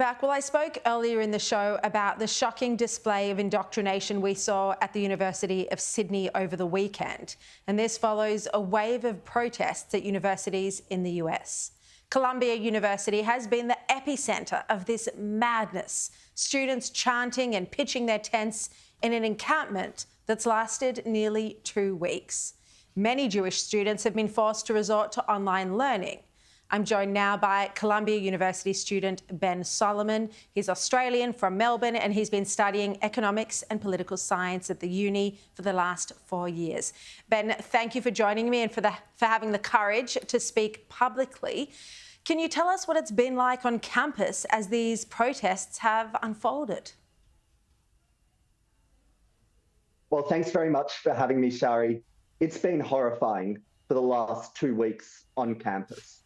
Back. Well, I spoke earlier in the show about the shocking display of indoctrination we saw at the University of Sydney over the weekend. And this follows a wave of protests at universities in the US. Columbia University has been the epicentre of this madness. Students chanting and pitching their tents in an encampment that's lasted nearly 2 weeks. Many Jewish students have been forced to resort to online learning. I'm joined now by Columbia University student Ben Solomon. He's Australian from Melbourne and he's been studying economics and political science at the uni for the last 4 years. Ben, thank you for joining me and for having the courage to speak publicly. Can you tell us what it's been like on campus as these protests have unfolded? Well, thanks very much for having me, Sharri. It's been horrifying for the last 2 weeks on campus.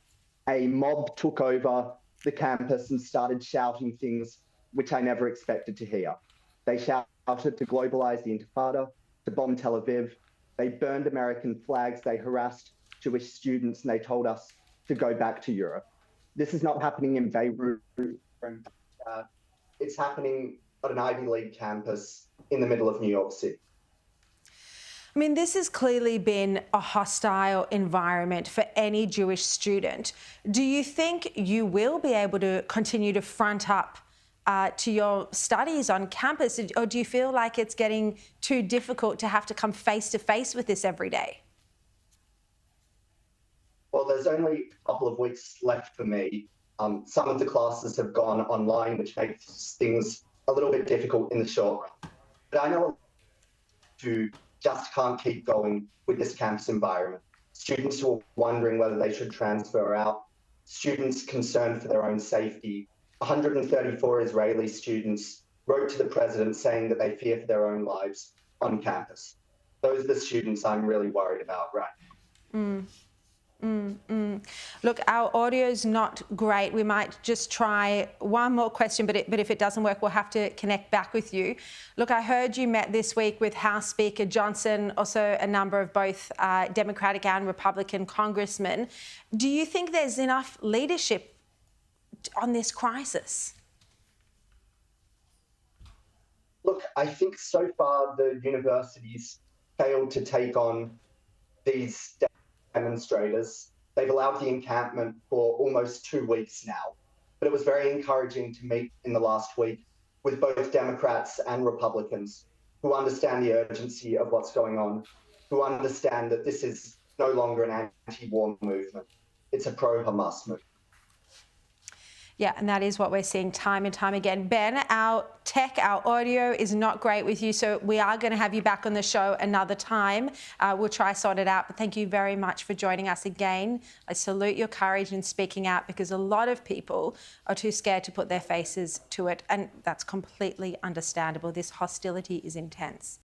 A mob took over the campus and started shouting things which I never expected to hear. They shouted to globalise the Intifada, to bomb Tel Aviv. They burned American flags. They harassed Jewish students and they told us to go back to Europe. This is not happening in Beirut. It's happening at an Ivy League campus in the middle of New York City. I mean, this has clearly been a hostile environment for any Jewish student. Do you think you will be able to continue to front up to your studies on campus, or do you feel like it's getting too difficult to have to come face to face with this every day? Well, there's only a couple of weeks left for me. Some of the classes have gone online, which makes things a little bit difficult in the short run. But I know to just can't keep going with this campus environment. Students who are wondering whether they should transfer out, students concerned for their own safety. 134 Israeli students wrote to the president saying that they fear for their own lives on campus. Those are the students I'm really worried about right now. Look, our audio's not great. We might just try one more question, but if it doesn't work, we'll have to connect back with you. Look, I heard you met this week with House Speaker Johnson, also a number of both Democratic and Republican congressmen. Do you think there's enough leadership on this crisis? Look, I think so far the universities failed to take on these demonstrators. They've allowed the encampment for almost 2 weeks now. But it was very encouraging to meet in the last week with both Democrats and Republicans who understand the urgency of what's going on, who understand that this is no longer an anti-war movement. It's a pro-Hamas movement. Yeah, and that is what we're seeing time and time again. Ben, our audio is not great with you, so we are going to have you back on the show another time. We'll try sort it out, but thank you very much for joining us again. I salute your courage in speaking out because a lot of people are too scared to put their faces to it, and that's completely understandable. This hostility is intense.